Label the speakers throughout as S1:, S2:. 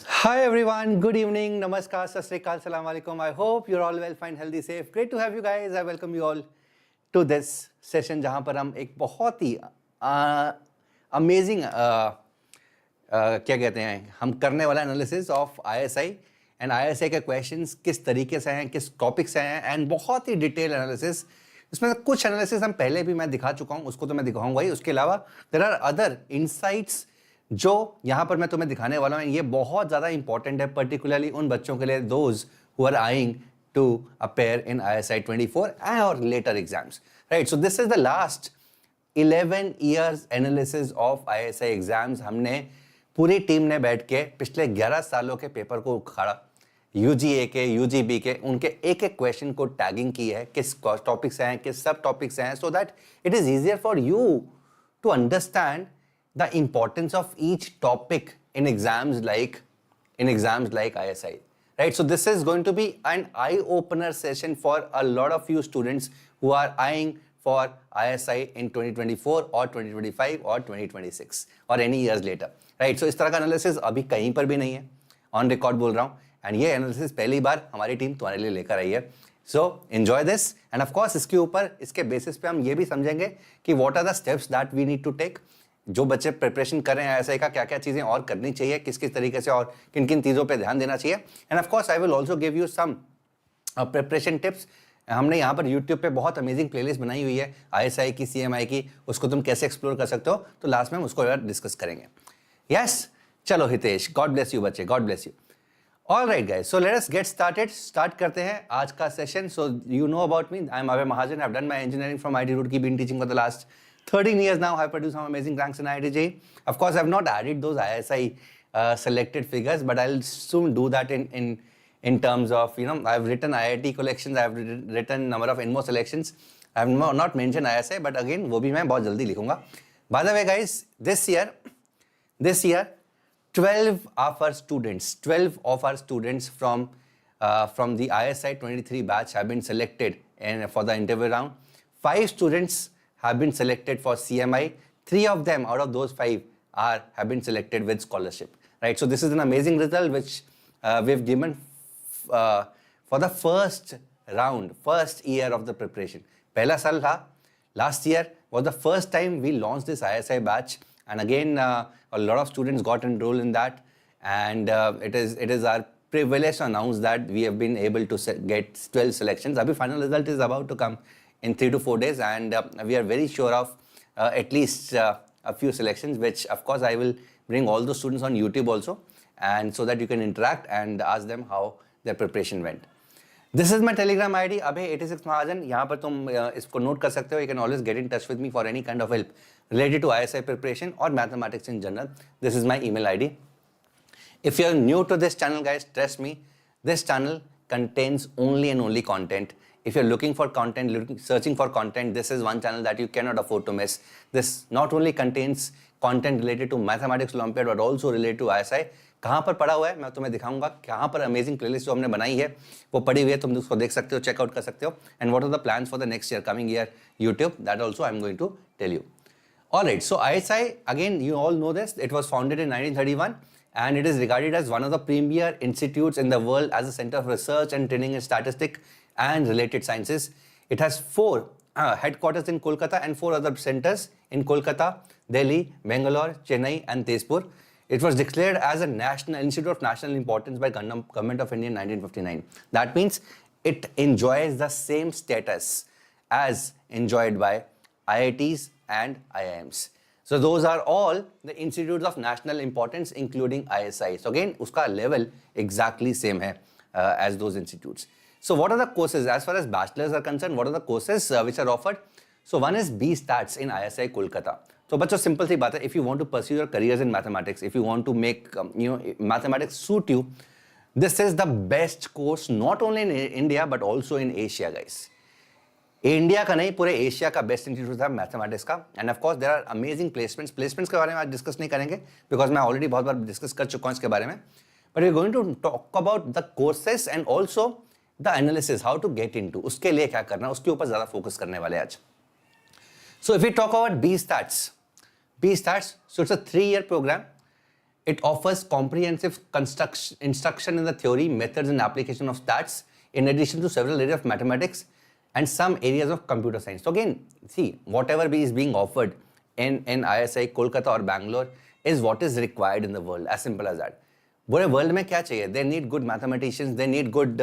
S1: Hi everyone, good evening, namaskar, sat sri akal, salam alaikum. I hope you're all well, fine, healthy, safe. Great to have you guys. I welcome you all to this session जहाँ पर हम एक बहुत ही amazing क्या कहते हैं हम करने वाला analysis of ISI and ISI के क्वेश्चंस किस तरीके से हैं, किस टॉपिक से हैं एंड बहुत ही डिटेल एनालिसिस. इसमें कुछ एनालिसिस हम पहले भी मैं दिखा चुका हूँ, उसको तो मैं दिखाऊंगा ही. उसके अलावा देयर आर अदर इनसाइट्स जो यहाँ पर मैं तुम्हें दिखाने वाला हूँ. ये बहुत ज़्यादा इंपॉर्टेंट है, पर्टिकुलरली उन बच्चों के लिए those who are eyeing to appear in ISI 24 or later exams, right? So this is the last 11 years analysis of ISI exams. हमने पूरी टीम ने बैठ के पिछले 11 सालों के पेपर को उखाड़ा, UGA के, UGB के, उनके एक एक क्वेश्चन को टैगिंग की है, किस टॉपिक से हैं, किस सब टॉपिक से हैं, so that it is easier for you to understand the importance of each topic in exams like ISI. Right, so this is going to be an eye-opener session for a lot of you students who are eyeing for ISI in 2024 or 2025 or 2026 or any years later. Right, so इस तरह का analysis अभी कहीं पर भी नहीं है, on record बोल रहा हूँ. एंड ये एनालिसिस पहली बार हमारी टीम तुम्हारे लिए लेकर आई है. So enjoy this and of course इसके ऊपर, इसके बेसिस पे हम ये भी समझेंगे कि what are the steps that we need to take. जो बच्चे प्रिपरेशन कर रहे हैं ISI का, क्या क्या चीज़ें और करनी चाहिए, किस किस तरीके से और किन किन चीज़ों पे ध्यान देना चाहिए. And of course I will also give you some preparation tips. हमने यहाँ पर यूट्यूब पे बहुत अमेजिंग प्लेलिस्ट बनाई हुई है ISI की, CMI की, उसको तुम कैसे एक्सप्लोर कर सकते हो, तो लास्ट में हम उसको डिस्कस करेंगे. यस, चलो हितेश, गॉड ब्लेस यू बच्चे, God bless you. All right guys, so let us get started. Start करते हैं आज का session. So you know about me, I am Abhay Mahajan. I have done my engineering from IIT Roorkee, been teaching for the last 13 years now. I've produced some amazing ranks in IIT JEE. Of course, I've not added those ISI selected figures, but I'll soon do that in terms of, you know, I've written IIT collections, I've written number of INMO selections. I have not mentioned ISI, but again, वो भी मैं बहुत जल्दी लिखूंगा. By the way, guys, this year, 12 of our students from the ISI 23 batch have been selected for the interview round. 5 students have been selected for CMI. 3 of them out of those 5 have been selected with scholarship. Right, so this is an amazing result which we've given for the first year of the preparation. पहला साल था, last year was the first time we launched this ISI batch, and again a lot of students got enrolled in that, and it is our privilege to announce that we have been able to get 12 selections. Abhi final result is about to come in 3 to 4 days, and we are very sure of at least a few selections, which of course I will bring all those students on YouTube also, and so that you can interact and ask them how their preparation went. This is my Telegram ID, Abhay86 Mahajan. यहाँ पर तुम इसको note कर सकते हो. You can always get in touch with me for any kind of help related to ISI preparation or mathematics in general. This is my email ID. If you're new to this channel, guys, trust me, this channel contains only and only content. If you're looking for content, searching for content, this is one channel that you cannot afford to miss. This not only contains content related to Mathematical Olympiad, but also related to ISI. कहाँ पर पड़ा हुआ है मैं तुम्हें दिखाऊंगा. कहाँ पर अमेजिंग प्लेलिस्ट जो हमने बनाई है वो पड़ी हुई है, तुम उसको देख सकते हो, चेकआउट कर सकते हो. And what are the plans for the next year, coming year, YouTube, that also I am going to tell you. Alright, so ISI, again, you all know this, it was founded in 1931 and it is regarded as one of the premier institutes in the world as a center of research and training in statistics and related sciences. It has 4 headquarters in Kolkata and 4 other centers in Kolkata, Delhi, Bangalore, Chennai and Tezpur. It was declared as a national institute of national importance by Government of India in 1959. That means it enjoys the same status as enjoyed by IITs and IIMs. So those are all the institutes of national importance, including ISI. So again, uska level exactly same hai as those institutes. So what are the courses as far as bachelors are concerned? What are the courses which are offered? So one is B.Stats in ISI Kolkata. So बच्चों simple सी बात है, if you want to pursue your careers in mathematics, if you want to make mathematics suit you, this is the best course not only in India but also in Asia, guys. India का नहीं, पूरे Asia का best institute था mathematics का. And of course there are amazing placements के बारे में आज डिस्कस नहीं करेंगे बिकॉज मैं ऑलरेडी बहुत बार डिस्कस कर चुका हूँ इसके बारे में. But we are going to talk about the courses and also the analysis, how to get into, उसके लिए क्या करना, उसके ऊपर ज़्यादा फोकस करने वाले आज. So if we talk about B.Stats, so it's a 3-year program. It offers comprehensive instruction in the theory, methods, and application of stats, in addition to several areas of mathematics and some areas of computer science. So again, see, whatever is being offered in ISI Kolkata or Bangalore is what is required in the world, as simple as that. पूरे world में क्या चाहिए? They need good mathematicians, they need good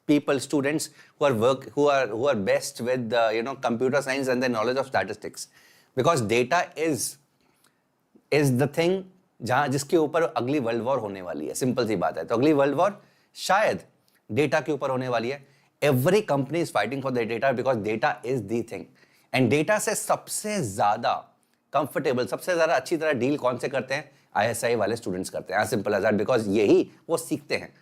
S1: people, students who are best with computer science and the knowledge of statistics, because data is the thing जहाँ जिसके ऊपर अगली world war होने वाली है. सिंपल सी बात है. तो अगली वर्ल्ड वॉर शायद डेटा के ऊपर होने वाली है. Every company is fighting for the data because data is the thing. And data से सबसे ज्यादा कंफर्टेबल, सबसे ज्यादा अच्छी तरह डील कौन से करते हैं? ISI वाले स्टूडेंट्स करते हैं. सिंपल एज दैट, बिकॉज यही वो सीखते हैं.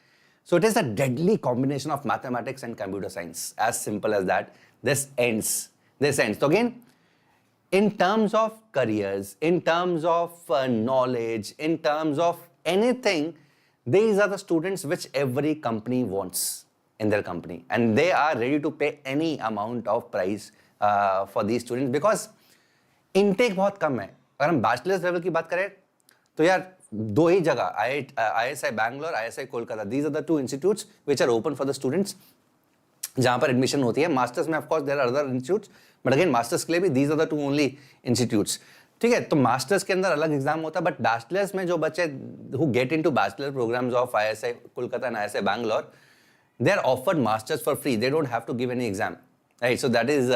S1: So it is a deadly combination of mathematics and computer science. As simple as that. This ends. So again, in terms of careers, in terms of knowledge, in terms of anything, these are the students which every company wants in their company, and they are ready to pay any amount of price for these students, because intake बहुत कम है. अगर हम bachelors level की बात करें तो यार दो ही जगह, ISI Bangalore, ISI Kolkata, these are the two institutes which are open for the students जहाँ पर एडमिशन होती है. मास्टर्स में of course there are other institutes, but again masters के लिए भी these are the two only institutes. ठीक है, तो मास्टर्स के अंदर अलग एग्जाम होता है, बट बैचलर्स में जो बच्चे who get into bachelor programs of ISI Kolkata and ISI Bangalore, they are offered masters for free. They don't have to give any exam, right? So that is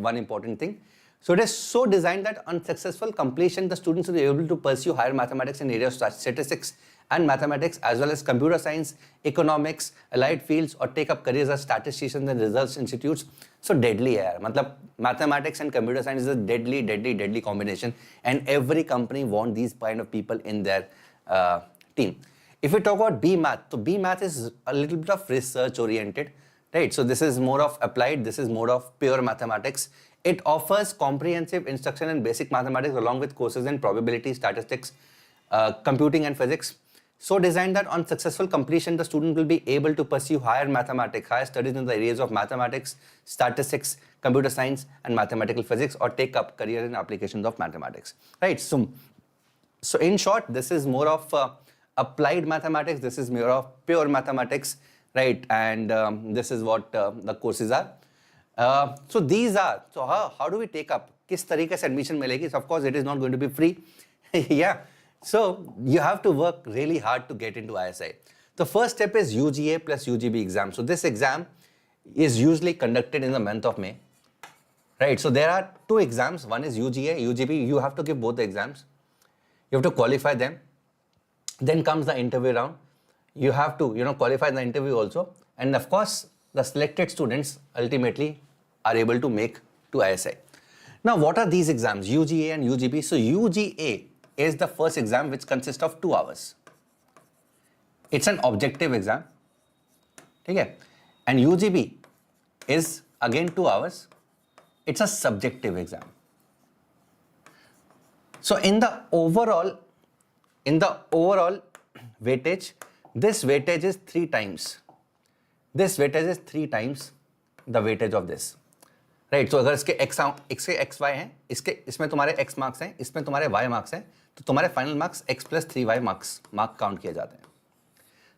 S1: one important thing. So it is so designed that on successful completion, the students will be able to pursue higher mathematics in areas of statistics and mathematics, as well as computer science, economics, allied fields, or take up careers as statisticians and research institutes. So deadly है यार, मतलब mathematics and computer science is a deadly combination, and every company want these kind of people in their team. If we talk about B.Math, so B.Math is a little bit of research oriented, right? So this is more of applied, this is more of pure mathematics. It offers comprehensive instruction in basic mathematics along with courses in probability, statistics, computing and physics. So designed that on successful completion, the student will be able to pursue higher studies in the areas of mathematics, statistics, computer science and mathematical physics, or take up career in applications of mathematics, right? So in short, this is more of applied mathematics, this is more of pure mathematics, right? And this is what the courses are. So these are, so how do we take up? किस तरीके से admission मिलेगी? So of course it is not going to be free. Yeah. So you have to work really hard to get into ISI. The first step is UGA plus UGB exam. So this exam is usually conducted in the month of May, right? So there are two exams. One is UGA, UGB. You have to give both the exams. You have to qualify them. Then comes the interview round. You have to, qualify the interview also. And of course, the selected students ultimately are able to make to ISI. Now, what are these exams? UGA and UGB. So UGA is the first exam which consists of 2 hours. It's an objective exam. Okay? And UGB is again 2 hours. It's a subjective exam. So in the overall weightage, this weightage is 3 times. This weightage is 3 times the weightage of this. Right? So अगर इसके x y हैं, इसमें तुम्हारे x marks हैं, इसमें तुम्हारे y marks हैं, तो तुम्हारे final marks x plus 3y marks count किए जाते हैं.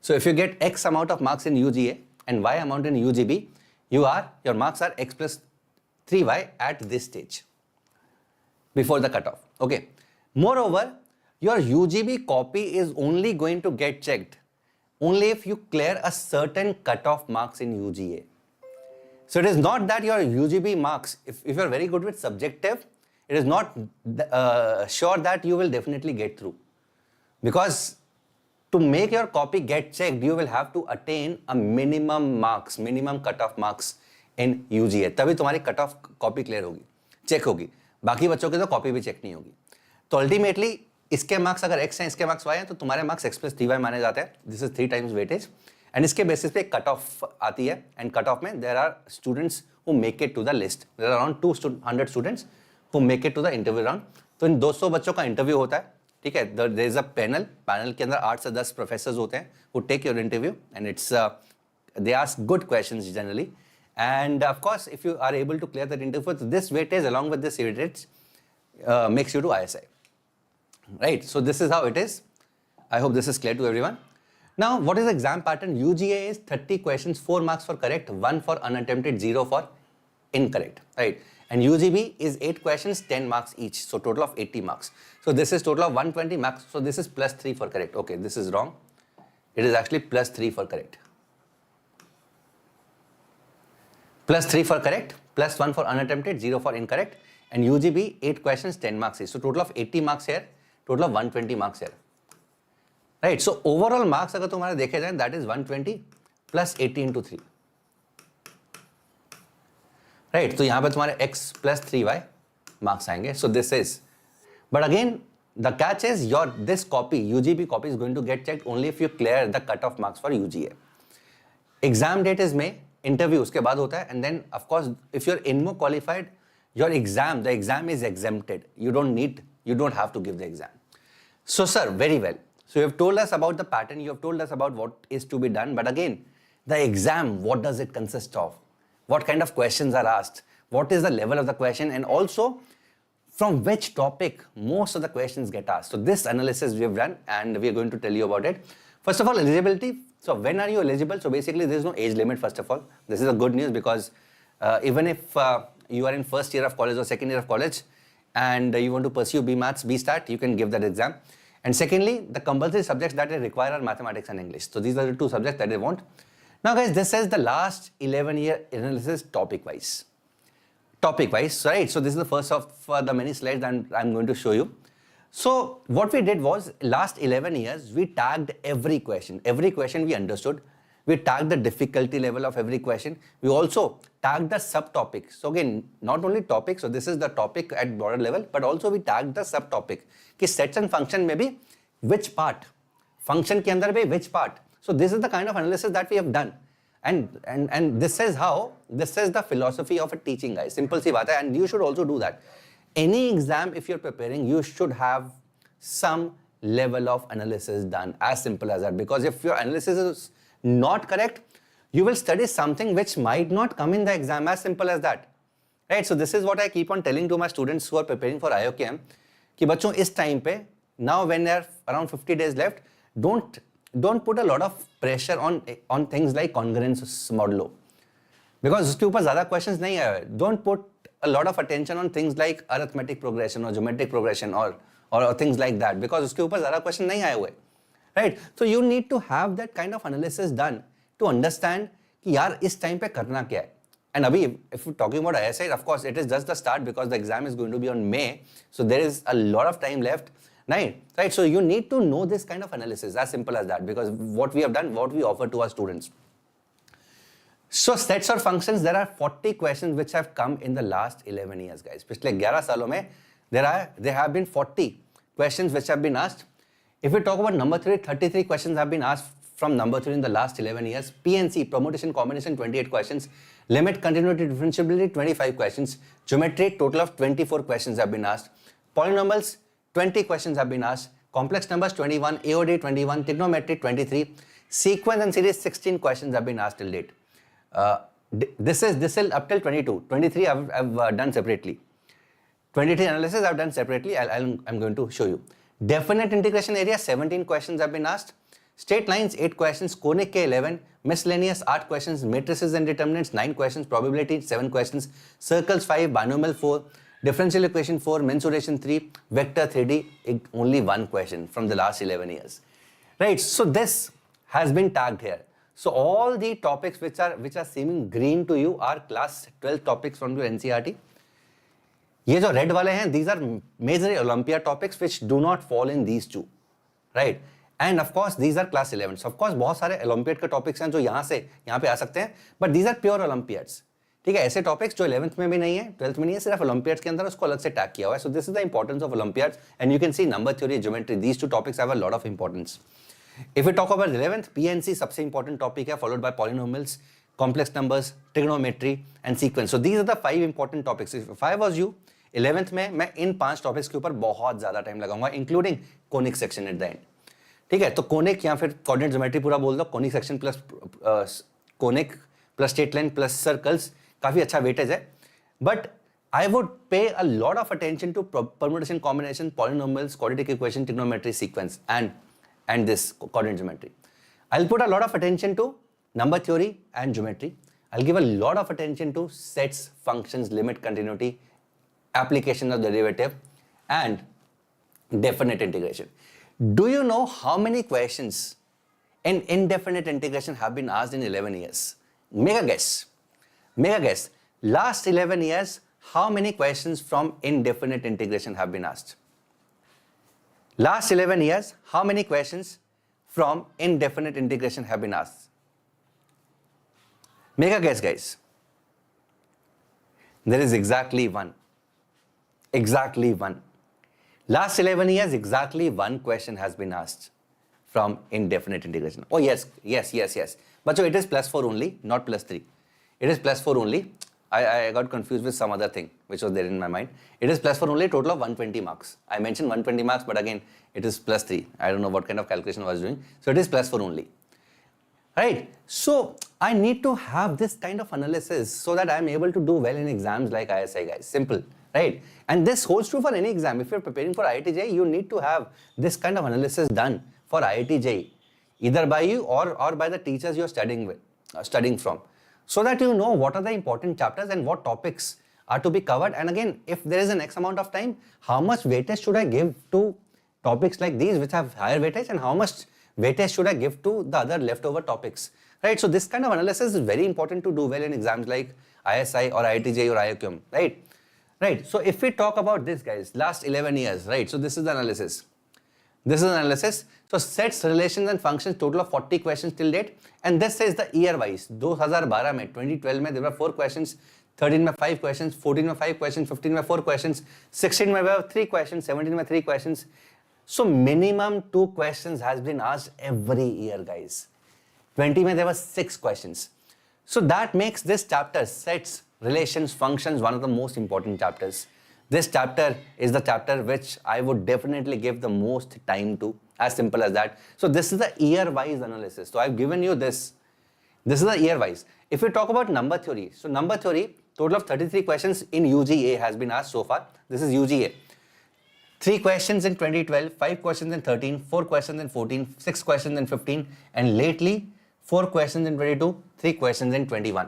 S1: So if you get x amount of marks in UGA and y amount in UGB, your marks are x plus 3y at this stage before the cutoff. Okay. Moreover, your UGB copy is only going to get checked only if you clear a certain cutoff marks in UGA. So it is not that your UGB marks, if you are very good with subjective, it is not sure that you will definitely get through. Because to make your copy get checked, you will have to attain a minimum cutoff marks in UGA. तभी तुम्हारी cutoff copy clear होगी, check होगी. बाकी बच्चों की तो copy भी check नहीं होगी. तो ultimately इसके मार्क्स अगर x हैं, इसके मार्क्स y हैं, तो तुम्हारे मार्क्स x plus 3y माने जाते हैं. This is 3 times weightage. And इसके बेसिस पे कट ऑफ आती है, एंड कट ऑफ में there are students who make it to the list. There are around 200 students who make it to the interview round. तो इन 200 बच्चों का interview होता है. ठीक है, देयर इज अ पैनल के अंदर 8 से 10 प्रोफेसर्स होते हैं who take your interview, and it's they ask good questions generally, And of course, if you are able to clear that interview, this weightage along with this weightage makes you to ISI. Right, so this is how it is. I hope this is clear to everyone. Now, what is the exam pattern? UGA is 30 questions, 4 marks for correct, 1 for unattempted, 0 for incorrect, right? And UGB is 8 questions, 10 marks each, so total of 80 marks. So this is total of 120 marks, so this is plus 3 for correct. Okay, this is wrong. It is actually plus 3 for correct. Plus 3 for correct, plus 1 for unattempted, 0 for incorrect. And UGB, 8 questions, 10 marks each. So total of 80 marks here, total of 120 marks here. Right, so overall marks अगर तुम्हारा देखे जाए, that is 120 plus 80 into 3. Right, तो यहाँ पे तुम्हारे x plus 3y marks आएंगे. So this is, but again the catch is this copy, UGB copy is going to get checked only if you clear the cutoff marks for UGA. Exam date is May, interview उसके बाद होता है, and then of course if you're INMO qualified, your exam, the exam is exempted. You don't have to give the exam. So sir, very well. So you have told us about the pattern, you have told us about what is to be done, but again, the exam, what does it consist of? What kind of questions are asked? What is the level of the question? And also, from which topic most of the questions get asked? So this analysis we have done and we are going to tell you about it. First of all, eligibility. So when are you eligible? So basically there is no age limit first of all. This is a good news because even if you are in first year of college or second year of college and you want to pursue B.Maths, B.Stat, you can give that exam. And secondly, the compulsory subjects that they require are mathematics and English. So these are the 2 subjects that they want. Now guys, this is the last 11-year analysis topic-wise. Topic-wise, right? So this is the first of the many slides that I'm going to show you. So what we did was, last 11 years, we tagged every question. Every question we understood. We tagged the difficulty level of every question. We also tagged the subtopics. So again, not only topic, so this is the topic at broader level, but also we tagged the subtopic. कि sets and function में भी which part, function के अंदर भी which part. So this is the kind of analysis that we have done. And this is how, this is the philosophy of a teaching, guys. Simple सी बात है, and you should also do that. Any exam, if you're preparing, you should have some level of analysis done, as simple as that. Because if your analysis is not correct, you will study something which might not come in the exam, as simple as that. Right? So this is what I keep on telling to my students who are preparing for IOQM, कि बच्चों इस time पे, now when there are around 50 days left, don't put a lot of pressure on things like congruence modulo, because उसके ऊपर ज़्यादा questions नहीं आए. Don't put a lot of attention on things like arithmetic progression or geometric progression or things like that, because उसके ऊपर ज़्यादा question नहीं आए हुए. Right? So you need to have that kind of analysis done to understand कि यार इस time पे करना क्या है. And Abhay, if we're talking about ISI, of course, it is just the start because the exam is going to be on May. So there is a lot of time left. Right? So you need to know this kind of analysis, as simple as that, because what we have done, what we offer to our students. So sets or functions, there are 40 questions which have come in the last 11 years, guys. पिछले 11 सालों में there have been 40 questions which have been asked. If we talk about number 3, 33 questions have been asked from number 3 in the last 11 years. PNC, permutation combination, 28 questions. Limit, continuity, differentiability, 25 questions. Geometry, total of 24 questions have been asked. Polynomials, 20 questions have been asked. Complex numbers, 21. AOD, 21. Trigonometry, 23. Sequence and series, 16 questions have been asked till date. This is up till 22. 23 I've done separately. 23 analysis I've done separately. I'm going to show you. Definite integration area, 17 questions have been asked. Straight lines, 8 questions. Conic K, 11. Miscellaneous, 8 questions. Matrices and determinants, 9 questions. Probability, 7 questions. Circles, 5. Binomial, 4. Differential equation, 4. Mensuration, 3. Vector, 3D, only 1 question from the last 11 years. Right, so this has been tagged here. So all the topics which are seeming green to you are class 12 topics from your NCERT. ये जो red वाले हैं, these are major Olympiad topics which do not fall in these two, right? And of course these are class 11. So of course बहुत सारे Olympiad के topics हैं जो यहाँ पे आ सकते हैं, but these are pure Olympiads. ठीक है, ऐसे topics जो 11th में भी नहीं है, 12th में नहीं है, सिर्फ Olympiads के अंदर उसको अलग से tag किया हुआ है. So this is the importance of Olympiads, and you can see number theory, geometry. These two topics have a lot of importance. If we talk about 11th, PNC सबसे important topic है, followed by polynomials, complex numbers, trigonometry and sequence. So these are the 5 important topics. If I was you, 11th में मैं इन 5 topics के ऊपर बहुत ज़्यादा time लगाऊंगा, including conic section at the end. ठीक है, तो कोनिक या फिर कोऑर्डिनेट ज्योमेट्री पूरा बोल दो, conic section plus plus straight line plus circles, काफी अच्छा वेटेज है. But I would pay a lot of attention to permutation, combination, polynomials, quadratic equation, trigonometry, sequence, and this coordinate geometry. I'll put a lot of attention to number theory and geometry. I'll give a lot of attention to sets, functions, limit, continuity, application of derivative, and definite integration. Do you know how many questions in indefinite integration have been asked in 11 years? Make a guess. Make a guess. Last 11 years, how many questions from indefinite integration have been asked? Last 11 years, how many questions from indefinite integration have been asked? Make a guess, guys. There is exactly one. Exactly one. Last 11 years, exactly one question has been asked from indefinite integration. Oh, yes, yes, yes, yes. But so it is plus 4 only, not plus 3. It is plus 4 only. I got confused with some other thing which was there in my mind. It is plus 4 only, total of 120 marks. I mentioned 120 marks, but again, it is plus 3. I don't know what kind of calculation I was doing. So it is plus 4 only. Right? So I need to have this kind of analysis so that I am able to do well in exams like ISI, guys. Simple. Right? And this holds true for any exam. If you're preparing for IIT JEE, you need to have this kind of analysis done for IIT JEE, either by you or by the teachers you're studying from, so that you know what are the important chapters and what topics are to be covered. And again, if there is an X amount of time, how much weightage should I give to topics like these which have higher weightage, and how much weightage should I give to the other leftover topics, right? So this kind of analysis is very important to do well in exams like ISI or IIT JEE or IOQM, right? Right. So if we talk about this, guys, last 11 years, right? So this is the analysis. This is analysis. So sets, relations and functions, total of 40 questions till date. And this says the year wise. 2012 में, 2012 में there were 4 questions, 13 में 5 questions, 14 में 5 questions, 15 में 4 questions, 16 में were 3 questions, 17 में 3 questions. So minimum 2 questions has been asked every year, guys. 20 में there were 6 questions. So that makes this chapter, sets, relations, functions, one of the most important chapters. This chapter is the chapter which I would definitely give the most time to, as simple as that. So this is the year-wise analysis. So I've given you this. This is the year-wise. If we talk about number theory, so number theory, total of 33 questions in UGA has been asked so far. This is UGA. 3 questions in 2012, 5 questions in 13, 4 questions in 14, 6 questions in 15, and lately 4 questions in 22, 3 questions in 21.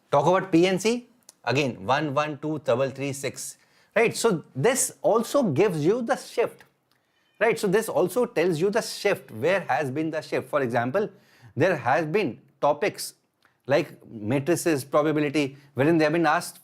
S1: Talk about PNC, again 1, 1, 2, 3, 6. Right, so this also gives you the shift, right? So this also tells you the shift, where has been the shift. For example, there has been topics like matrices, probability, wherein they have been asked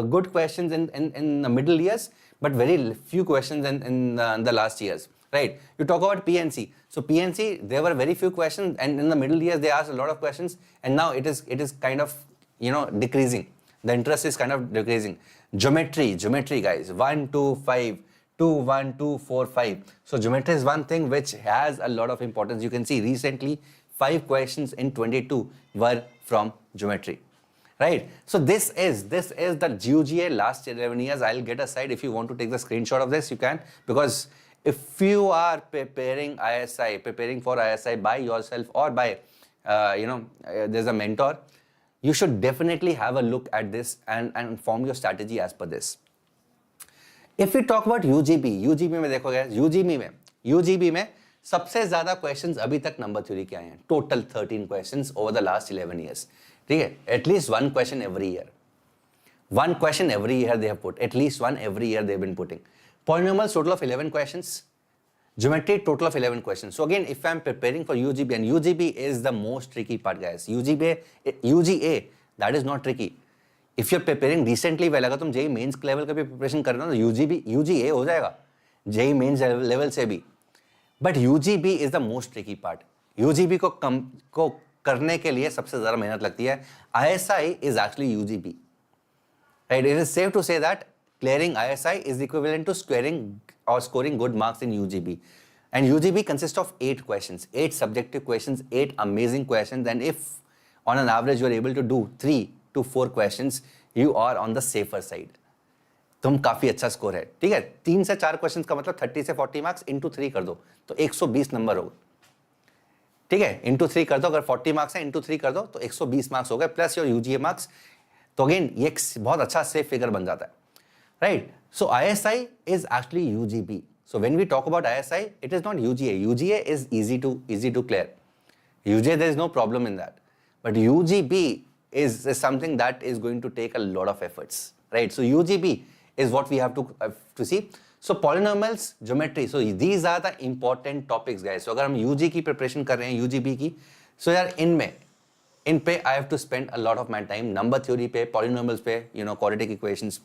S1: good questions in the middle years, but very few questions in the last years, right? You talk about PNC. So PNC, there were very few questions, and in the middle years they asked a lot of questions, and now it is kind of, decreasing. The interest is kind of decreasing. Geometry guys, 1, 2, 5, 2, 1, 2, 4, 5. So geometry is one thing which has a lot of importance. You can see recently 5 questions in 22 were from geometry, right? So this is the UGA last 11 years. I'll get a slide. If you want to take the screenshot of this, you can, because if you are preparing for ISI by yourself or by, there's a mentor, you should definitely have a look at this and form your strategy as per this. If we talk about UGB में देखो guys, UGB में सबसे ज़्यादा questions अभी तक number theory के आए हैं. Total 13 questions over the last 11 years. ठीक है? At least one question every year. One question every year they have put. At least one every year they have been putting. Polynomials, total of 11 questions. Geometry, total of 11 questions. So again, if I'm preparing for UGB, and UGB is the most tricky part, guys. UGA, that is not tricky. If you're preparing decently well, अगर तुम JEE mains level का भी preparation कर रहे हो तो UGA हो जाएगा. JEE mains level से भी. But UGB is the most tricky part. UGB को करने के लिए सबसे ज़्यादा मेहनत लगती है. ISI is actually UGB. Right? It is safe to say that clearing ISI is equivalent to scoring good marks in UGB. And UGB consists of 8 questions, 8 subjective questions, 8 amazing questions. And if on an average you are able to do 3 to 4 questions, you are on the safer side. तुम काफी अच्छा score है. ठीक है, 3 से 4 questions का मतलब 30 से 40 मार्क्स इंटू 3 कर दो तो 120 नंबर हो. ठीक है, इंटू 3 कर दो, अगर 40 मार्क्स है इंटू 3 कर दो तो 120 मार्क्स हो गए प्लस योर यूजीए मार्क्स, तो अगेन ये एक बहुत अच्छा सेफ फिगर बन जाता है, right. So ISI is actually UGB. So when we talk about ISI, it is not UGA. UGA is easy to clear. UGA, there is no problem in that, but UGB is something that is going to take a lot of efforts, right? So UGB is what we have to see. So polynomials, geometry, so these are the important topics, guys. So अगर हम UG की preparation कर रहे हैं, UGB की, so यार इन पे I have to spend a lot of my time. Number theory पे, polynomials पे, you know, quadratic equations.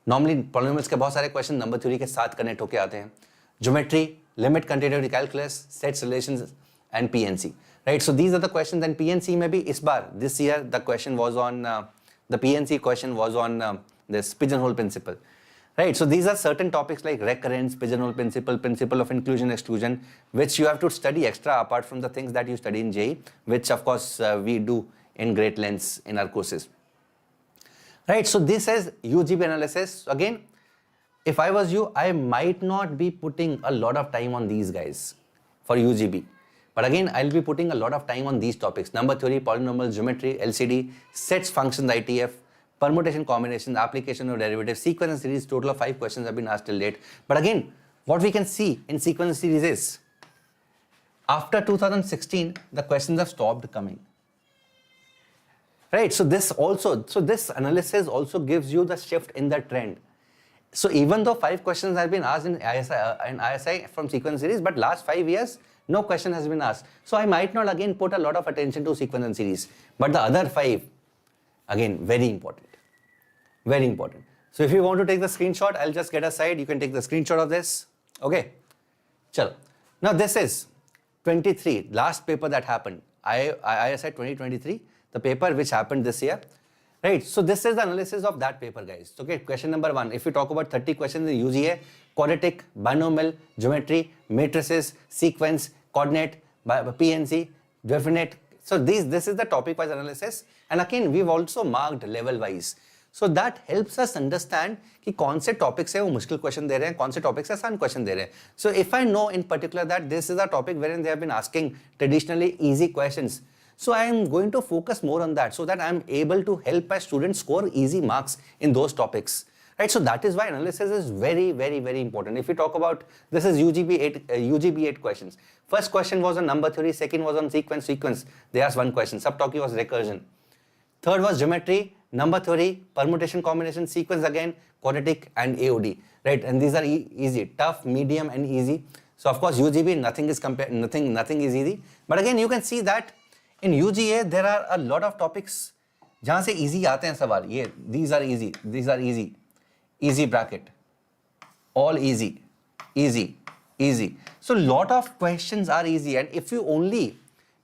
S1: Normally polynomials के बहुत सारे क्वेश्चन नंबर थ्योरी के साथ कनेक्ट होके आते हैं. Geometry, limit, continuity calculus, sets, relations and PNC, right. So these are the questions. And PNC में भी इस बार this year the question was on the PNC question was on this pigeon hole principle, right? So these are certain topics like recurrence, pigeonhole principle, principle of inclusion exclusion, which you have to study extra apart from the things that you study in JEE, which of course we do in great lengths in our courses. Right, so this is UGB analysis. Again, if I was you, I might not be putting a lot of time on these guys for UGB. But again, I'll be putting a lot of time on these topics: number theory, polynomial, geometry, LCD, sets, functions, ITF, permutation, combination, application of derivatives, sequence and series. Total of 5 questions have been asked till date. But again, what we can see in sequence and series is, after 2016, the questions have stopped coming. Right, so this analysis also gives you the shift in the trend. So even though 5 questions have been asked in ISI from sequence series, but last 5 years, no question has been asked. So I might not again put a lot of attention to sequence and series, but the other 5, again, very important. Very important. So if you want to take the screenshot, I'll just get aside. You can take the screenshot of this. Okay. Chalo. Now this is 23, last paper that happened. ISI 2023, the paper which happened this year. Right. So this is the analysis of that paper, guys. Okay. Question number 1. If you talk about 30 questions in UGA, quadratic, binomial, geometry, matrices, sequence, coordinate, PNC, definite. So this is the topic wise analysis. And again, we've also marked level wise. So that helps us understand कि कौन से topics है वो मुश्किल question दे रहे हैं, कौन से topics है आसान question दे रहे हैं. So if I know in particular that this is a topic wherein they have been asking traditionally easy questions, so I am going to focus more on that so that I am able to help my students score easy marks in those topics. Right, so that is why analysis is very, very, very important. If you talk about, this is UGB 8 questions. First question was on number theory, second was on sequence. They asked one question. Sub-topic was recursion. Third was geometry, number theory, permutation, combination, sequence again, quadratic and AOD. Right, and these are easy, tough, medium and easy. So of course UGB, nothing is easy. But again, you can see that in UGA there are a lot of topics जहाँ से easy आते हैं सवाल. ये these are easy. Easy bracket, all easy. So lot of questions are easy, and if you only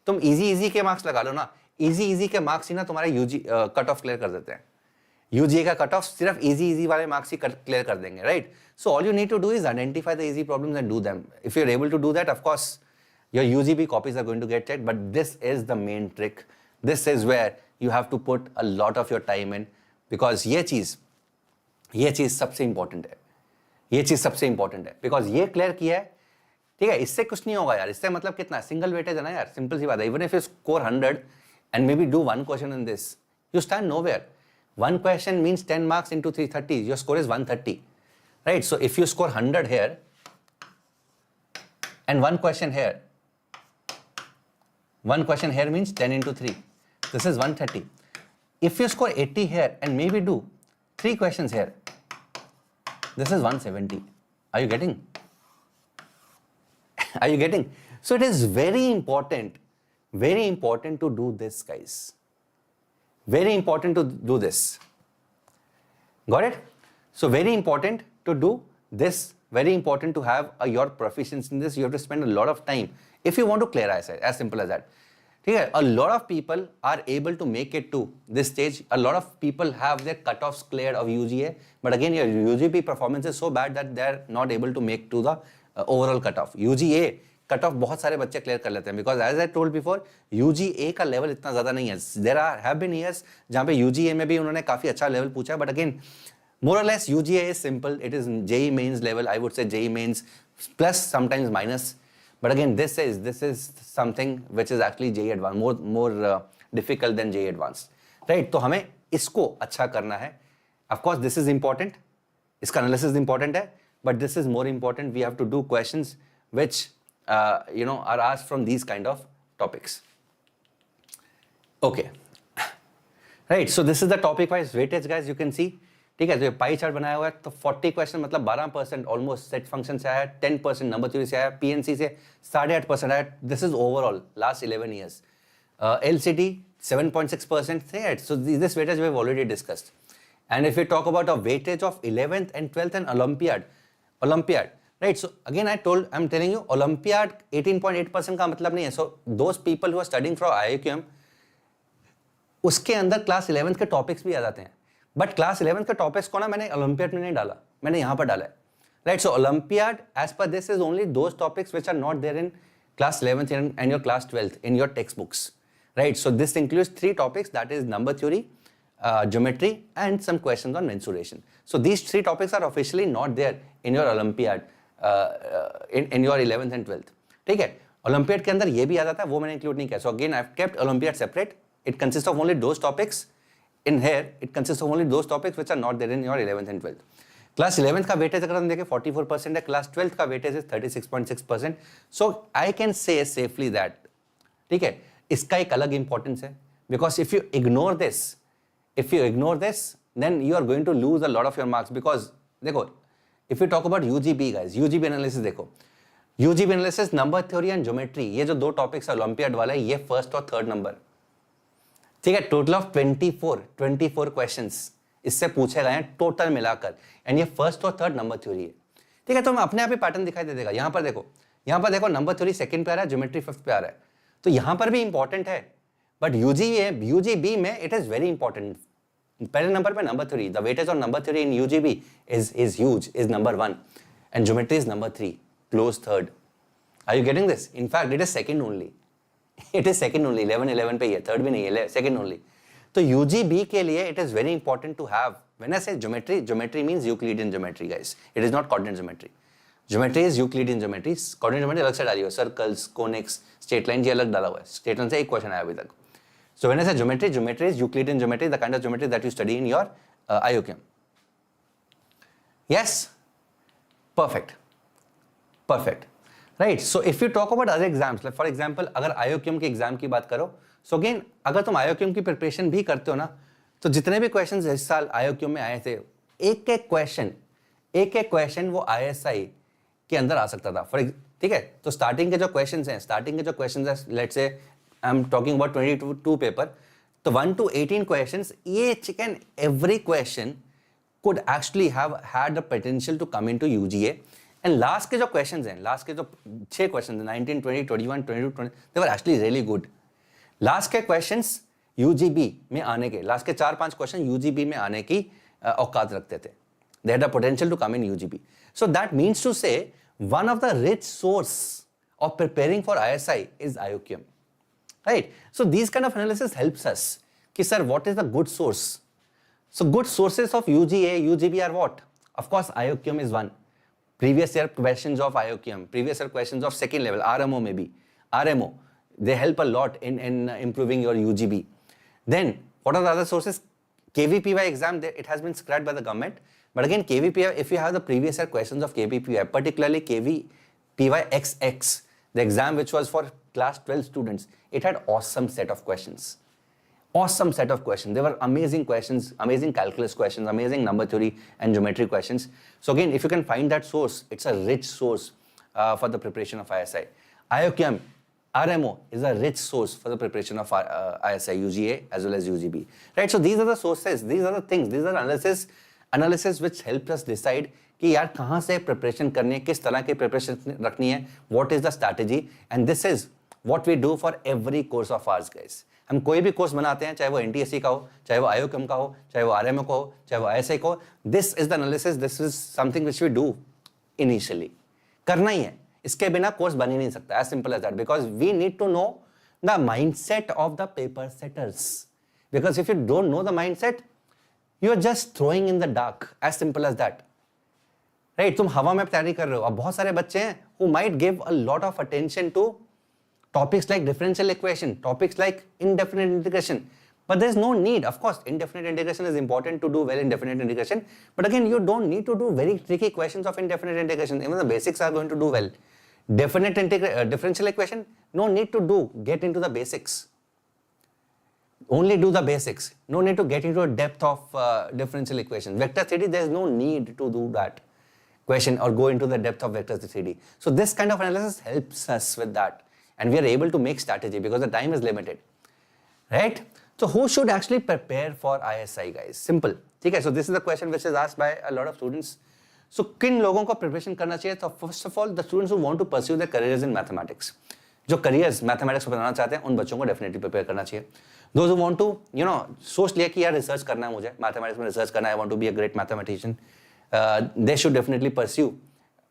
S1: तुम easy के marks लगा लो ना, easy के marks ही ना तुम्हारे UG cut off clear कर देते हैं. UGA का cut off सिर्फ easy वाले marks ही clear कर देंगे, right? So all you need to do is identify the easy problems and do them. If you're able to do that, of course, your UGB copies are going to get checked. But this is the main trick. This is where you have to put a lot of your time in, because ये चीज सबसे important है. Because ये clear किया है, ठीक है, इससे कुछ नहीं होगा यार. इससे मतलब कितना सिंगल वेटेज है ना यार, सिंपल सी बात है. Even if you score 100 and may be do one question in this, you stand nowhere. One question means 10 marks into 330, your score is 130, right? So if you score 100 here and one question here means 10 into 3, this is 130. If you score 80 here and maybe do 3 questions here, this is 170. Are you getting? So it is very important to do this, guys. Very important to do this. Got it? So very important to do this. Very important to have your proficiency in this. You have to spend a lot of time if you want to clear ISI. As simple as that. Okay, a lot of people are able to make it to this stage. A lot of people have their cutoffs cleared of UGA, but again, your UGB performance is so bad that they are not able to make to the overall cutoff. UGA cutoff बहुत सारे बच्चे clear कर लेते हैं, because as I told before, UGA का level इतना ज़्यादा नहीं है. There have been years जहाँ पे UGA में भी उन्होंने काफ़ी अच्छा level पूछा, but again, more or less UGA is simple. It is JEE mains level. I would say JEE mains plus sometimes minus. But again, this is something which is actually JEE Advanced, more difficult than JEE Advanced, right? तो हमें इसको अच्छा करना है. Of course, this is important. इसका analysis important है, but this is more important. We have to do questions which are asked from these kind of topics. Okay, right. So this is the topic-wise weightage, guys. You can see. ठीक है, तो ये pie chart बनाया हुआ है. तो 40 question मतलब 12% almost set function से आया, 10% नंबर थ्योरी से आया, पीएनसी से 8.5% आया. This is overall last 11 years. LCT 7.6% थे. So this weightage we have already discussed. And if we talk about a weightage of 11th and 12th and Olympiad, right? So again I'm telling you, Olympiad 18.8% का मतलब नहीं है. So those people who are studying for IOQM, उसके अंदर class 11th के topics भी आ जाते हैं. बट क्लास 11th के टॉपिक्स को ना मैंने ओलंपियाड में नहीं डाला, मैंने यहाँ पर डाला है, right? So olympiad as per this is only those topics which are not there in class 11th and your class 12th in your textbooks, right? So this includes 3 topics, that is number theory, geometry and some questions on mensuration. So these 3 topics are officially not there in your olympiad in your 11th and 12th. ठीक है, olympiad के अंदर ये भी आ जाता है, वो मैंने इंक्लूड नहीं किया. So again I have kept olympiad separate. It consist of only those topics. In here, it consists of only those topics which are not there in your 11th and 12th. Class 11th का weightage अगर हम देखें 44% है, class 12th का weightage is 36.6%. So I can say safely that, ठीक है, इसका एक अलग importance है, because if you ignore this, then you are going to lose a lot of your marks. Because देखो, if you talk about UGB guys, UGB analysis देखो, UGB analysis, number theory and geometry, ये जो 2 topics है Olympiad वाला, ये first और third number, ठीक है. टोटल ऑफ 24 क्वेश्चंस इससे पूछे गए हैं टोटल मिलाकर, एंड ये फर्स्ट और थर्ड नंबर थ्योरी है. ठीक है, तो मैं अपने आप ही पैटर्न दिखाई दे देगा. यहाँ पर देखो नंबर थ्योरी सेकंड पे आ रहा है, ज्योमेट्री फिफ्थ पे आ रहा है. तो यहाँ पर भी इंपॉर्टेंट है, बट यूजीबी में इट इज वेरी इंपॉर्टेंट. पहले नंबर पे number theory, the weightage of number theory in UGB is huge, is number 1, and geometry is number 3, close third. Are you getting this? In fact it is second only. It is second only, 11 पे ही है, third भी नहीं है, second only. तो UGB के लिए it is very important to have. When I say geometry means Euclidean geometry, guys. It is not coordinate geometry. Geometry is Euclidean geometry. Coordinate geometry अलग से डाली हुई है, circles, conics, straight line ये अलग डाला हुआ है. Straight line से एक क्वेश्चन आया अभी तक. So when I say geometry is Euclidean geometry, the kind of geometry that you study in your IOQM. Yes, perfect. Right. So if you talk about other exams, like for example अगर आईओक्यूएम के exam की बात करो, so again अगर तुम आईओक्यूएम की preparation भी करते हो ना, तो जितने भी क्वेश्चंस इस साल आईओक्यूएम में आए थे, एक एक क्वेश्चन वो आईएसआई के अंदर आ सकता था. ठीक है, तो स्टार्टिंग के जो क्वेश्चंस हैं, let's say I am talking about 22 paper, तो 1 to 18 questions, each and every question could actually have had the potential to come into UGA. And last के जो क्वेश्चंस हैं, लास्ट के जो 6 क्वेश्चंस हैं, 19, 20, 21, 22, 20, they were actually really good. Last के questions UGB में आने के, लास्ट के 4-5 क्वेश्चन UGB में आने की औकात रखते थे. They had the potential to come in UGB. So that means to say one of the rich source of preparing for ISI is IOQM. Right? So these kind of analysis helps us. कि sir, what is the good source? So good sources of UGA, UGB are what? Of course, IOQM is one. Previous year questions of IOQM, previous year questions of second level, RMO maybe. RMO, they help a lot in improving your UGB. Then, what are the other sources? KVPY exam, it has been scrapped by the government. But again, KVPY, if you have the previous year questions of KVPY, particularly KVPY XX, the exam which was for class 12 students, it had awesome set of questions. They were amazing questions, amazing calculus questions, amazing number theory and geometry questions. So again, if you can find that source, it's a rich source for the preparation of ISI. IOQM, RMO is a rich source for the preparation of ISI, UGA as well as UGB. Right? So these are the sources, these are the things, these are analysis which helps us decide कि यार कहाँ से preparation करनी है, किस तरह की preparation रखनी है, what is the strategy, and this is what we do for every course of ours, guys. हम कोई भी कोर्स बनाते हैं, चाहे वो एनटीएससी का हो, चाहे वो आईओक्यूएम का हो, चाहे वो आरएमओ का हो, चाहे वो आईएसआई का हो, this is the analysis, this is something which we do initially. करना ही है, इसके बिना कोर्स बन ही नहीं सकता, as simple as that. Because we need to know the mindset of the paper setters. Because if you don't know the mindset, you are just throwing in the dark, as simple as that. Right, तुम हवा में तैयारी कर रहे हो. अब बहुत सारे बच्चे हैं who might give a lot of attention to topics like differential equation, topics like indefinite integration, but there's no need. Of course, indefinite integration is important to do well in definite integration, but again, you don't need to do very tricky questions of indefinite integration. Even the basics are going to do well. Differential equation, no need to get into the basics. Only do the basics. No need to get into a depth of differential equation. Vector 3D, there's no need to do that question or go into the depth of vector 3D. So this kind of analysis helps us with that, and we are able to make strategy because the time is limited, right? So who should actually prepare for ISI, guys? Simple. Okay, so this is the question which is asked by a lot of students. So किन लोगों को preparation करना चाहिए? So first of all, the students who want to pursue their careers in mathematics. जो careers mathematics में बनाना चाहते हैं उन बच्चों को definitely prepare करना चाहिए. Those who want to, सोच लिया कि यार research करना है मुझे, mathematics में research करना है, I want to be a great mathematician. They should definitely pursue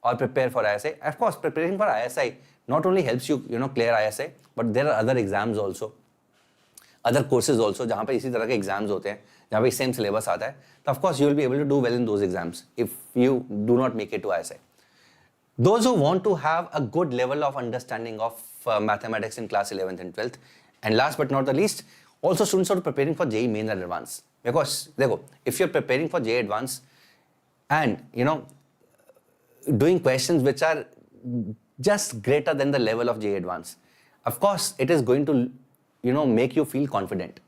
S1: or prepare for ISI. Of course, preparing for ISI not only helps you, clear ISI, but there are other exams also, other courses also, जहाँ पे इसी तरह के exams होते हैं, जहाँ पे same syllabus आता है. So of course, you will be able to do well in those exams if you do not make it to ISI. Those who want to have a good level of understanding of mathematics in class 11th and 12th, and last but not the least, also students are preparing for JEE Mains and Advanced. Because देखो, if you're preparing for JEE Advanced and doing questions which are just greater than the level of JEE Advanced, of course it is going to make you feel confident.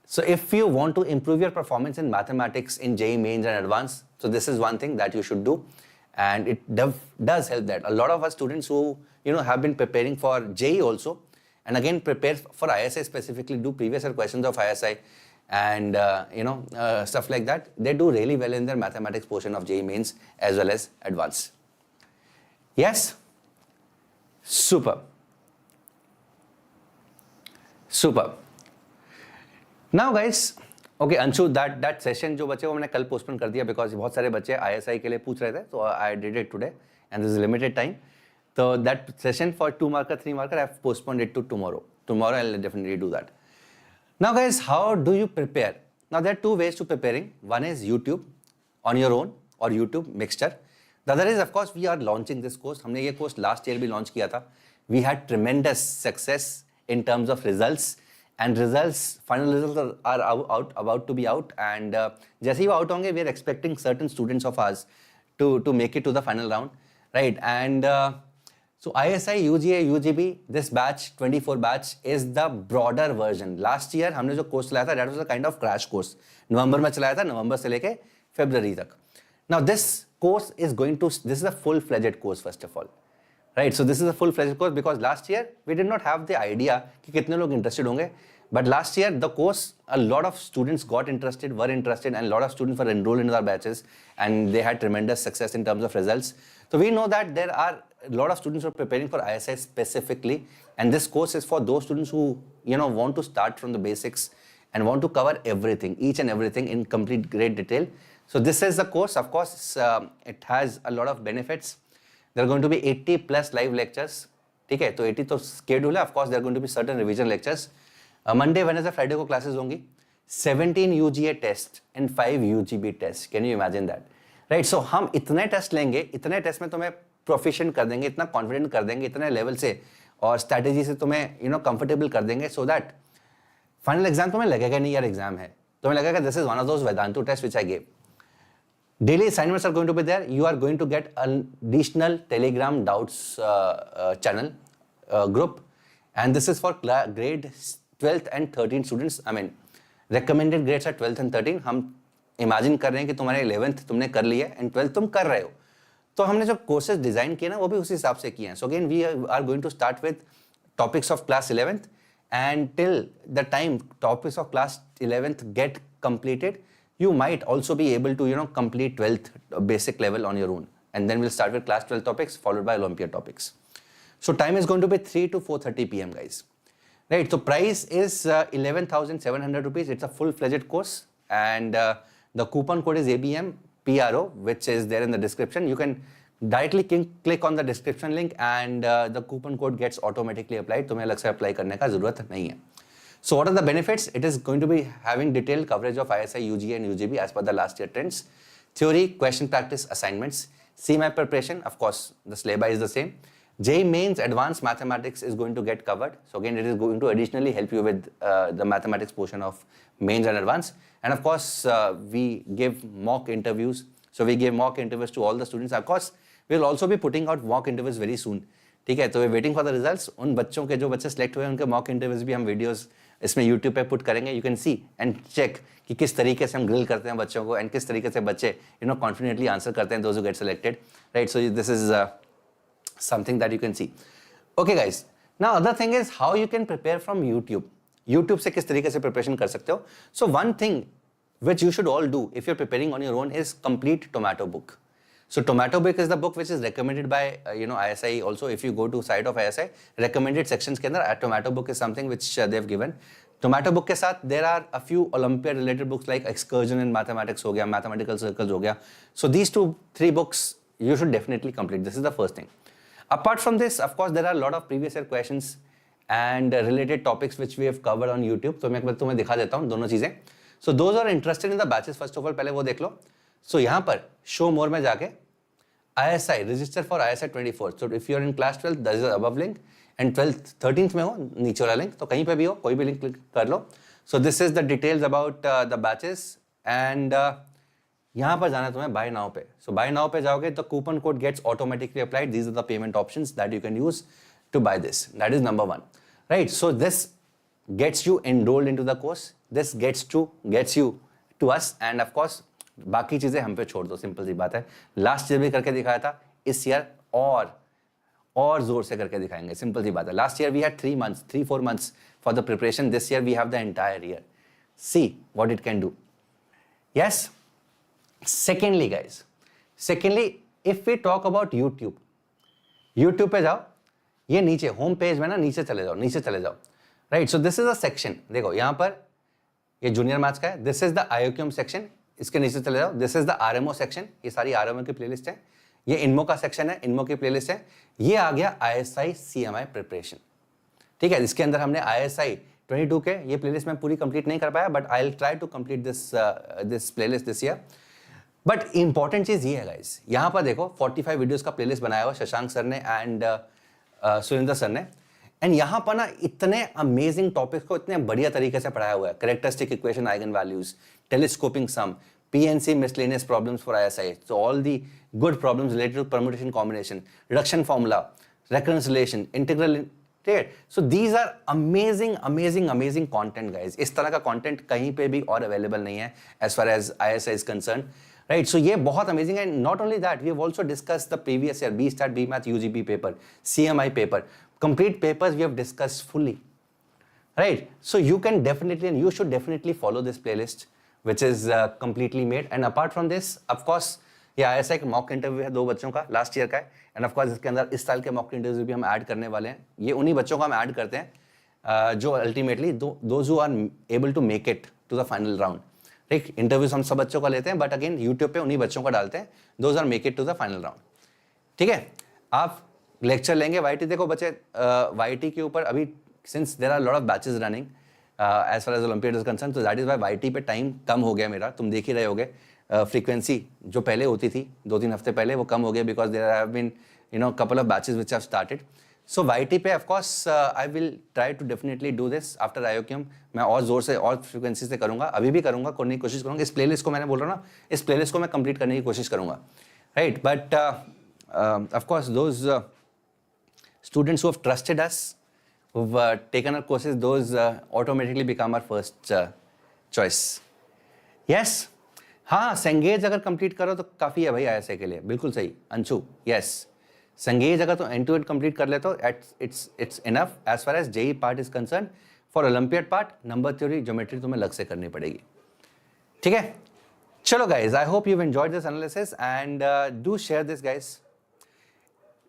S1: So if you want to improve your performance in mathematics in JEE Mains and Advanced, so this is one thing that you should do, and it does help that. A lot of us students who have been preparing for JEE also, and again prepare for ISI specifically, do previous year questions of ISI and stuff like that, they do really well in their mathematics portion of JEE Mains as well as Advanced. Yes? Super. Now guys, okay Anshu, that session जो बच्चे को मैंने कल postpone कर दिया because बहुत सारे बच्चे ISI के लिए पूछ रहे थे, so I did it today and this is limited time. So that session for 2 marker, 3 marker, I have postponed it to tomorrow. Tomorrow I'll definitely do that. Now guys, how do you prepare? Now there are 2 ways to preparing. One is YouTube on your own or YouTube mixture. The other is of course we are launching this course. हमने ये course last year भी launch किया था. We had tremendous success in terms of results, and final results are about to be out, and जैसे ही वो out होंगे, we are expecting certain students of ours to make it to the final round, right? And so ISI UGB, this batch 24 batch is the broader version. Last year हमने जो course चलाया था, that was a kind of crash course. नवंबर में चलाया था, नवंबर से लेके February तक. Now this course is this is a full-fledged course first of all, right? So this is a full-fledged course because last year we did not have the idea कि कितने लोग interested होंगे. But last year the course, a lot of students were interested, and a lot of students were enrolled in our batches, and they had tremendous success in terms of results. So we know that there are a lot of students who are preparing for ISI specifically, and this course is for those students who want to start from the basics and want to cover everything, each and everything in complete great detail. So this is the course. Of course, it has a lot of benefits. There are going to be 80 plus live lectures. Okay, so 80 to schedule. Of course, there are going to be certain revision lectures. Monday, Wednesday, Friday को classes होंगी. 17 UGA test and 5 UGB test. Can you imagine that? Right? So हम इतने test लेंगे, इतने test में तुम्हें proficient कर देंगे, इतना कॉन्फिडेंट कर देंगे, इतने लेवल से और स्ट्रैटेजी से तुम्हें कंफर्टेबल कर देंगे, सो दैट फाइनल एग्जाम तुम्हें लगेगा नहीं यार एग्जाम है, तुम्हें लगेगा this is one of those Vedantu test which I give. Daily assignments are going to be there. You are going to get an additional Telegram doubts channel group, and this is for grade 12th and 13th students. I mean, recommended grades are 12th and 13th. हम imagine कर रहे हैं कि तुम्हारे 11th तुमने कर लिया and 12th तुम कर रहे हो, तो हमने जो courses डिजाइन किए ना वो भी उसी हिसाब से किए हैं. So again, we are going to start with topics of class 11th, and till the time topics of class 11th get completed, you might also be able to complete 12th basic level on your own, and then we'll start with class 12 topics followed by Olympiad topics. So time is going to be 3 to 4:30 p.m. guys, right? So price is 11,700 rupees. It's a full-fledged course, and the coupon code is ABM PRO, which is there in the description. You can directly click on the description link, and the coupon code gets automatically applied. तुम्हें अलग से apply करने का जरूरत नहीं है. So what are the benefits? It is going to be having detailed coverage of ISI, UGA and UGB as per the last year trends. Theory, question practice, assignments. CMI preparation, of course, the syllabus is the same. JEE Mains Advanced Mathematics is going to get covered. So again, it is going to additionally help you with the mathematics portion of mains and advanced. And of course, we give mock interviews. So we give mock interviews to all the students. Of course, we will also be putting out mock interviews very soon. ठीक है, तो वे waiting for the results. उन बच्चों के जो बच्चे select हुए उनके मॉक इंटरव्यूज भी हम वीडियोस इसमें यूट्यूब पे पुट करेंगे. You can see and check कि किस तरीके से हम ग्रिल करते हैं बच्चों को एंड किस तरीके से बच्चे कॉन्फिडेंटली आंसर करते हैं those who get selected, right. So this is something that you can see. Okay guys, now other thing is how you can prepare from YouTube से किस तरीके से preparation कर सकते हो. So one thing which you should all do if you're preparing on your own is complete Tomato book. So Tomato book is the book which is recommended by ISI also. If you go to site of ISI, recommended sections के अंदर Tomato book is something which they have given. Tomato book के साथ there are a few Olympiad related books like Excursion in Mathematics हो गया, Mathematical Circles हो गया. So these 2-3 books you should definitely complete. This is the first thing. Apart from this, of course, there are a lot of previous year questions and related topics which we have covered on YouTube. तो मैं तुम्हें दिखा देता हूँ दोनों चीजें. So those are interested in the batches, first of all, पहले वो देख लो. So यहाँ पर show more में जाके ISI register for ISI 24. So if you are in class 12, there is a above link, and 12th 13th में हो नीचे वाला link, तो कहीं पे भी हो कोई भी link click कर लो. So this is the details about the batches and यहाँ पर जाना है तुम्हें बाय नाउ पे. सो बाय नाउ पे जाओगे तो coupon code gets automatically applied. These are the payment options that you can use to buy this. That is number 1, right. So this gets you enrolled into the course. This gets you to us and of course बाकी चीजें हम पे छोड़ दो. Simple सी बात है. Last year भी करके दिखाया था, इस ईयर और जोर से करके दिखाएंगे. सिंपल सी बात है. Last year we had 3-4 months for the preparation. This year we have the entire year. See what it can do. Yes. Secondly guys, if we talk about YouTube पे जाओ, ये नीचे होम पेज में ना नीचे चले जाओ, right. So this is a section. देखो यहाँ पर ये जूनियर मैथ्स का है. This is the IOQM section. इसके नीचे चले जाओ. This is the RMO section. ये सारी RMO की प्लेलिस्ट है. ये INMO का सेक्शन है, INMO की प्लेलिस्ट है. ये आ गया ISI CMI प्रिपरेशन. ठीक है. इसके अंदर हमने ISI 22 के ये प्लेलिस्ट में पूरी कंप्लीट नहीं कर पाया, but I will try to complete this playlist this year. But important चीज ये है गाइस, यहाँ पर देखो 45 वीडियोस का प्लेलिस्ट बनाया हुआ शशांक सर ने एंड सुरेंद्र सर ने. एंड यहाँ पर ना इतने अमेजिंग टॉपिक्स को इतने बढ़िया तरीके से पढ़ाया हुआ है. Characteristic equation, eigen values, telescoping sum, PNC miscellaneous problems for ISI. So all the good problems related to permutation combination, reduction formula, reconciliation, integral. ठीक है. So these are amazing content guys. इस तरह का कंटेंट कहीं पे भी और available नहीं है as far as ISI is concern, right. So ये बहुत अमेजिंग है. Not only that, we have also discussed the previous year B.Stat, B.Math, UGB paper, CMI paper, complete papers we have discussed fully, right. So you can definitely and you should definitely follow this playlist which is completely made. And apart from this, of course, ये ISI का mock interview है 2 बच्चों का, last year का है. And of course इसके अंदर इस साल के मॉक इंटरव्यू भी हम ऐड करने वाले हैं. ये उन्हीं बच्चों को हम ऐड करते हैं जो ultimately those who are able to make it to the final round. ठीक. इंटरव्यूज हम सब बच्चों का लेते हैं, बट अगेन यूट्यूब पे उन्हीं बच्चों का डालते हैं. Those are make it to the final round. ठीक है. आप लेक्चर लेंगे YT. देखो बच्चे YT के ऊपर अभी since there are lot of batches running as far as olympiad is concern, तो दैट इज वाई YT पे टाइम कम हो गया मेरा. तुम देख ही रहे होगे फ्रीक्वेंसी जो पहले होती थी 2-3 हफ्ते पहले वो कम हो गया because there have been couple of batches which have started. So YT पे of course I will try to definitely do this after IOQM. मैं और जोर से और फ्रीक्वेंसी से करूँगा, अभी भी करूँगा, करने की कोशिश करूँगा. इस प्लेलिस्ट को मैंने बोल रहा हूँ ना, इस प्लेलिस्ट को मैं कंप्लीट करने की कोशिश करूँगा, right. But of course those students who have trusted us, who've taken our courses, those automatically become our first choice. Yes. हाँ, संगेज अगर कंप्लीट करो तो काफ़ी है भाई ISI के लिए. बिल्कुल सही अंशु. यस, संगेज अगर तो एंड टू एंड कंप्लीट कर ले तो it's enough as far as JEE part is concern. For olympiad part number theory geometry तुम्हें अलग से करनी पड़ेगी. ठीक है. चलो guys, I hope you enjoyed this analysis and do share this guys.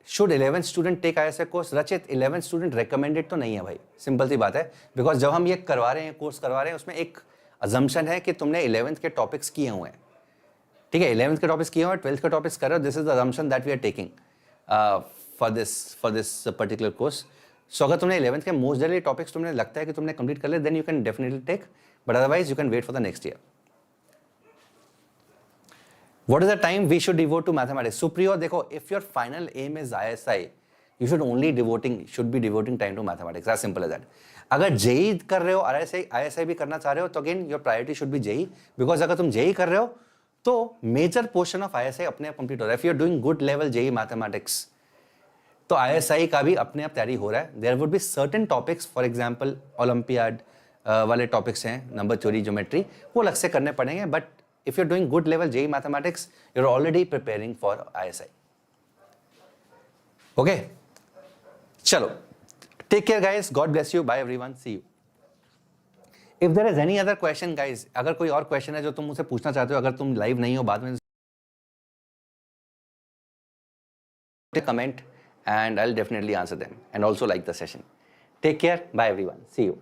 S1: Should 11th student take ISI course? Rachit, 11th student recommended तो नहीं है भाई. सिंपल सी बात है. बिकॉज जब हम ये करवा रहे हैं, कोर्स करवा रहे हैं, उसमें एक अजम्पशन है कि तुमने 11th के टॉपिक्स किए हुए हैं. ठीक है. 11th के टॉपिक्स किए हुए हैं, 12th के टॉपिक्स कर रहे हो. This is the assumption that we are taking for this particular course. So अगर तुमने 11th के मोस्ट डेली टॉपिक्स तुमने लगता है कि तुमने कंप्लीट कर ले, then you can definitely take, but otherwise you can wait for the next year. What is the time we should devote to mathematics? Supriyo, देखो, if your final aim is ISI, you should be devoting time to mathematics. As simple as that. अगर JEE कर रहे हो और ISI भी करना चाह रहे हो, तो again your priority should be JEE, because अगर तुम JEE कर रहे हो, तो major portion of ISI अपने आप complete हो रहा है. If you're doing good level JEE mathematics, तो ISI का भी अपने आप तैयारी हो रहा है. There would be certain topics, for example, Olympiad वाले topics हैं, number theory, geometry, वो अलग से करने पड़ेंगे. But if you're doing good level JEE mathematics, you're already preparing for ISI. Okay? Chalo. Take care, guys. God bless you. Bye, everyone. See you. If there is any other question, guys, अगर कोई और question है जो तुम मुझसे पूछना चाहते हो, अगर तुम live नहीं हो, बाद में comment and I'll definitely answer them and also like the session. Take care. Bye, everyone. See you.